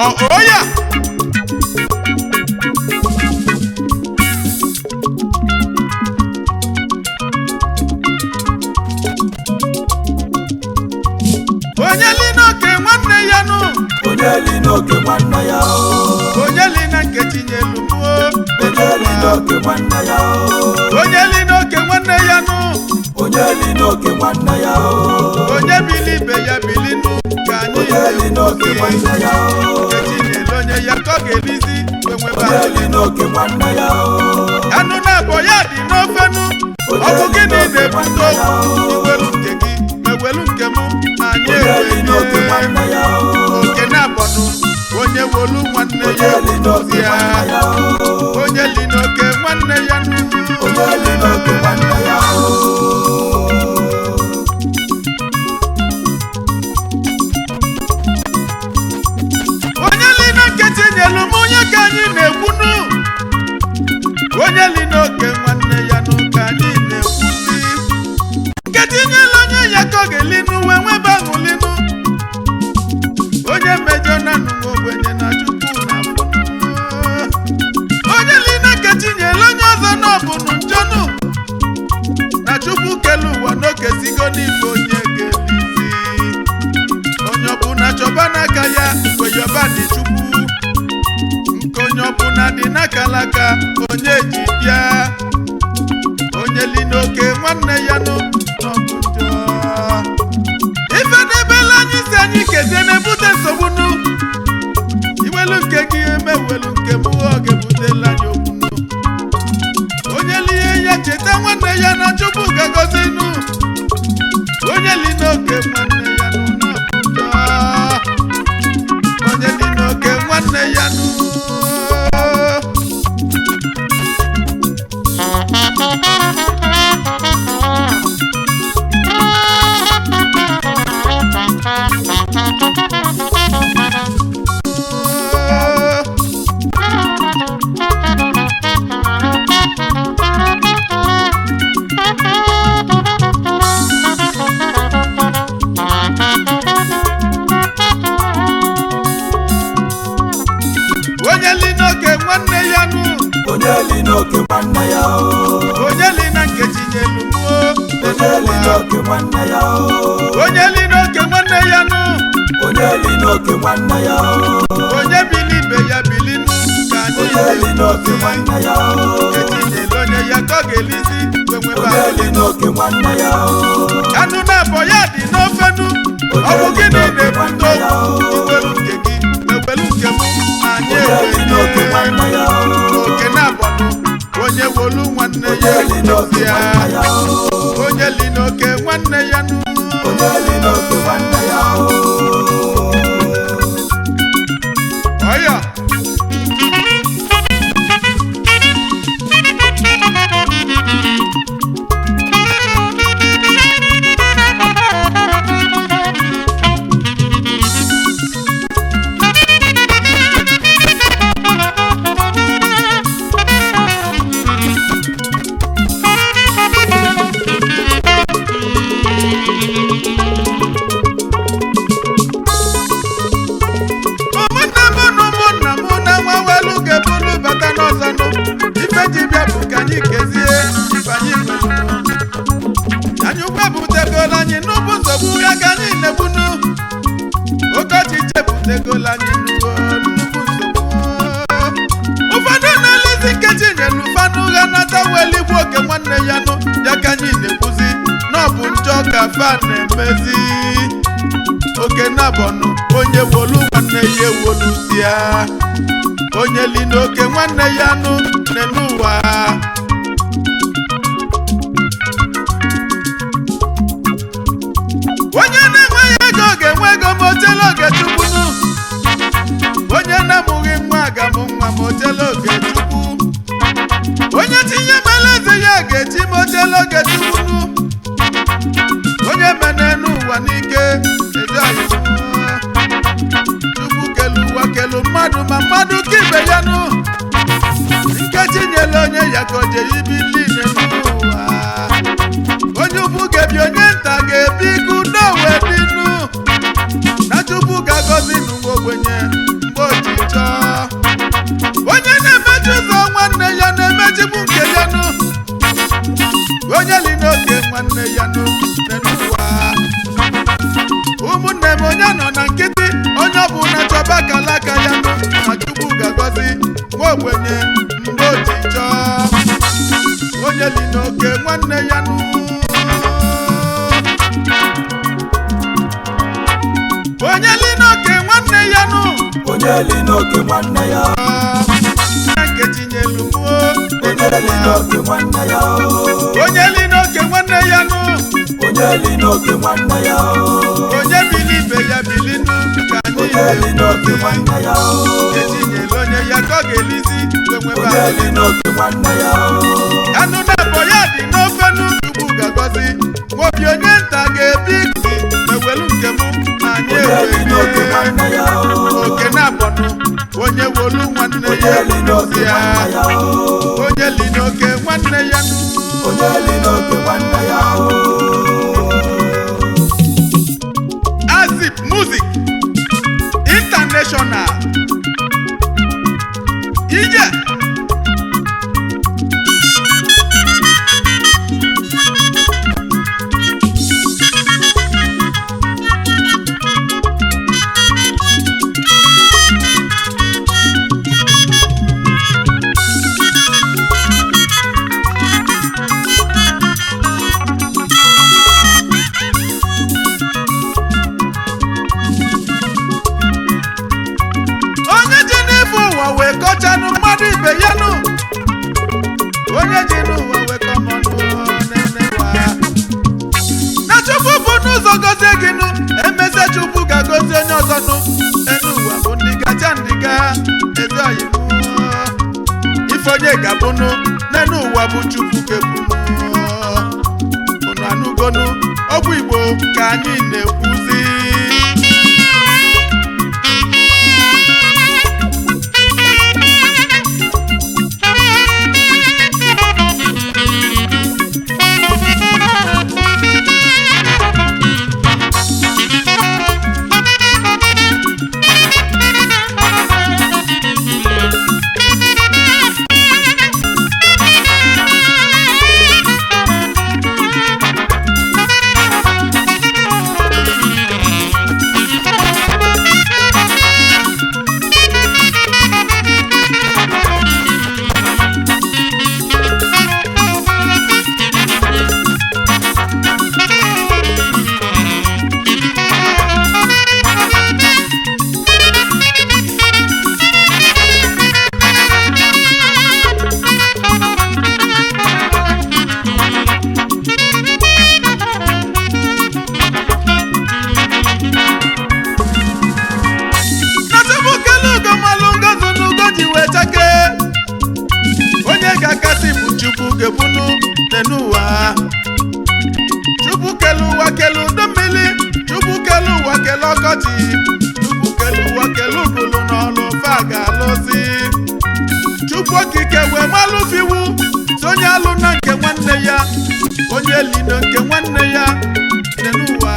Oh yeah. Onyelino ke nwanne ya nu. Onyelino ke nwanne ya o. Onyelina nke tinyelu mu. Onyelino ke nwanne ya o. Onyelino ke nwanne ya nu. Onyelino ke nwanne ya o. Onye bili be ya bilinu ka anyị. Onyelino ke nwanne ya o. Etinyelu onye ya ka ọ ga-elizi enwe ba. Onyelino ke nwanne ya o. Anụ na-abọ ya dị n'ofenu. Ọ bụ gịnị na-ebute iwelu nke gị ewelu nke m anyị Onyelino ke nwanne ya o. oke na-abọnụ onye wolu nwanne ya ebuzi ya onye li n'oke nwanne ya nụ Onyelino ke nwanne ya o. onye li na nkịtị nyelu m onye ka anyị na-ekwunu onye li n'oke nwanne ya nụ ka anyị na-ekwuzi nkịtị nyelu onye ya ka ọ ga-elinu wee nwebe aṅụlinu onye mejọ na nụnwa ogbenye na chukwu na afọ onye li na nkịtị nyelu onye ọzọ na ọbụnụ njọnụ na chukwu kelu ụwa n'oke sigo n'ife onye ga-elizi onye ọbụla chọba n'aka ya mgbe yọba dị chukwu nke onye ọbụla dị n'aka alaka onye ji bịa onye li n'oke nwanne ya nụ n'ọbụ njọ ife n'ebela anyị si anyị kezie na-ebute nsogbu nụ iwelu nke gị emewelu nke m ọ ga-ebutela anyị okwunu onye li ihe ya cheta nwanne ya na chukwu ga-agọzi nụ onye li n'oke nwanne ya nụ n'ọbụ njọ onye li n'oke nwanne ya nụ onye li n'oke nwanne ya nụ Onyelino ke nwanne ya o. onye li na nkechi nyelu muo Onyelino ke nwanne ya o. onye li n'oke nwanne ya nụ Onyelino ke nwanne ya o. onye bili ibe ya bilinu ka anyị Onyelino ke nwanne ya o. etinyelu onye ya ka ọ ga-elizi wenweba Onyelino ke nwanne ya o. anụ na-abọ ya dị n'ofenu ọ bụ gịnị na-ebute iwelu nke gị ewelu nke m anyị Onyelino ke nwanne ya o. oke na-abọnụ onye wolu nwanne ya Onyelino ke ebuzi ya nwanne ya o. onye li n'oke nwanne ya nụ Onyelino ke nwanne ya o. ọya ụmụnne m na ụmụnna m na nwa welu ga-ebulu bata n'ọzọnụ ife ji bịa bụ ka anyị kezie ife anyị nwere anyị ugbo butegola anyị n'ụbụ nsogbu ya ka anyị na-egbunu okeọchị chebutegola anyị nnukwu nsogbu ụfọdụ na-elezi nkechi nyelu ụfanụ ụgha nata weligbu oke nwanne ya nụ ya ka anyị na-ekwuzi na ọ bụ njọ ka fa na-emezi oke nabọnụ onye wolu nwanne ya ewoluzi ya onye li n'oke nwanne ya nụ n'ụwa onye na-enweghị ego ga-enwe ego ma otela oge chukwunu onye na-amụghị nwa ga-amụ nwa ma otela oge chukwu onye tinye mele eze ya ga-echi ma otela oge chukwunu onye mene n'ụwa n'ike eje anyị chukwu kelu ụwa kelu mmadụ ma mmadụ ka ibe ya nụ nkechi nyere onye ya ka o je ibili n'ụwa onye ukwu ga-ebi onye nta ga-ebi ka udo wee dịnụ na chukwu ga-agọzi n'ụwa ogbenye mgbe nwanne ya n'ụwa. Ụmụnne m onye nọ na nkịtị onye ọ bụ na chọba kalaka ya na Chukwu ga-agọzi nwa ogbenye mgbe o ji chọọ. Onye li n'oke nwanne ya onye li n'oke nwanne ya onye li n'oke nwanne ya Nkechi nyelu m onye li n'oke nwanne ya onye li n'oke nwanne ya onye li n'oke nwanne ya onye bili ibe ya bili ka anyị onye li n'oke nwanne ya Nkechi nyelu onye ya ka ọ ga-elizi onye li n'oke nwanne ya anụ na-abọ ya dị n'ofe Chukwu ga-agọzi nwobi onye nta ga-ebi ewelu nke m anyị ewere oke na-abọnụ onye wolu nwanne ya ya onye li n'oke nwanne ya onye li n'oke nwanne ya Azip Music International ije kọchanụ mmadụ ibe ya onye ji n'ụwa wekọmọnụ na-enewa na Chukwu bụ n'ụzọ gozie gị emeze Chukwu ga-agozi onye ọzọ enu ụwa bụ ndị kacha ndịga ezi oyi ife onye ga-abụnụ n'enu ụwa bụ Chukwu kebụnụ unu anụgonu ọgwụ Igbo ka anyị na-ekwuzi gebunu n'ụwa Chukwu kelu ụwa kelu udu mmiri Chukwu kelu ụwa kelu ọkọchị Chukwu kelu ụwa kelu ugulu n'ọlụ fa ga-alụzi Chukwu okike wee malụfiwu si onye alụ na nke nwanne ya onye lido nke nwanne ya n'ụwa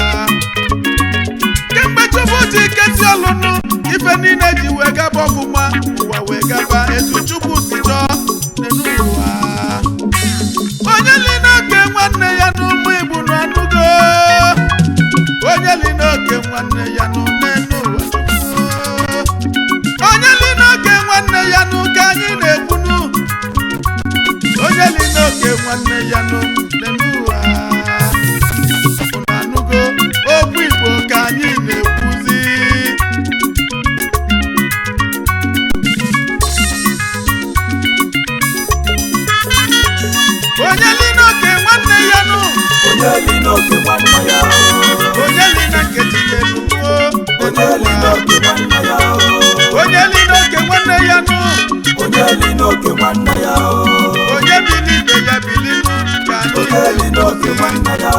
kemgbe Chukwu ji kesi ọlụnụ ife niile ji wee gaba ọfụma ụwa wee gaba etu Chukwu si chọọ n'ụwa onye li n'oke nwanne ya n'ụmụ Igbo n'ọnụgo onye li n'oke nwanne ya n'ụnụ onye li n'oke nwanne ya n'ụka anyị na-ekwunu onye li n'oke nwanne ya n'ụwa n'ọnụgo okwu Igbo ka anyị na-ekwuzi onye li n'oke nwanne ya onye li n'oke nwanne ya onye li na Nkechi nyelu onye li n'oke nwanne ya onye li n'oke nwanne ya onye li n'oke nwanne ya onye bili ibe ya bili ka onye li n'oke nwanne ya